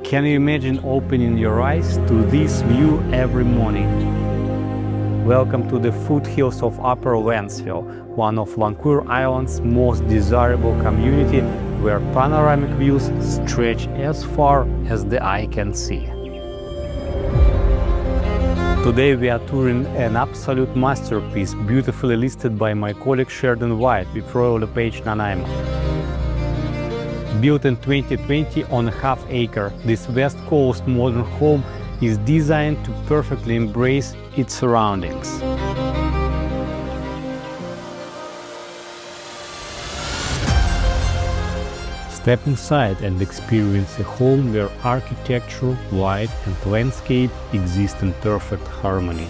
Can you imagine opening your eyes to this view every morning? Welcome to the foothills of Upper Lantzville, one of Vancouver Island's most desirable community where panoramic views stretch as far as the eye can see. Today we are touring an absolute masterpiece beautifully listed by my colleague Sherdan with LePage, Nanaimo. Built in 2020 on a half-acre, this West Coast modern home is designed to perfectly embrace its surroundings. Step inside and experience a home where architecture, light and landscape exist in perfect harmony.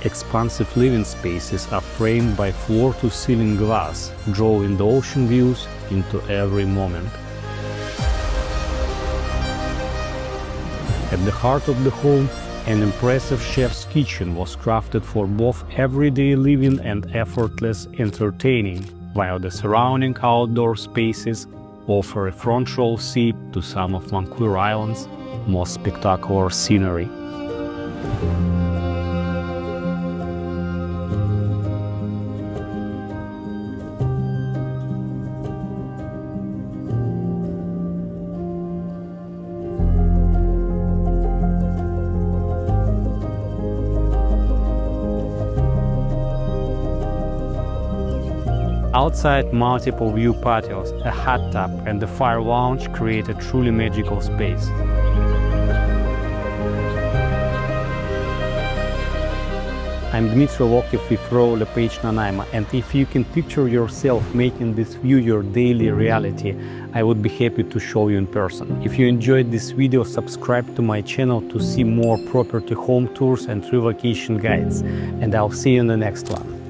Expansive living spaces are framed by floor-to-ceiling glass, drawing the ocean views into every moment. At the heart of the home, an impressive chef's kitchen was crafted for both everyday living and effortless entertaining, while the surrounding outdoor spaces offer a front row seat to some of Vancouver Island's most spectacular scenery. Outside, multiple view patios, a hot tub and the fire lounge create a truly magical space. I'm Dmitry Loktiv with LePage, Nanaimo, and if you can picture yourself making this view your daily reality, I would be happy to show you in person. If you enjoyed this video, subscribe to my channel to see more property home tours and relocation guides, and I'll see you in the next one.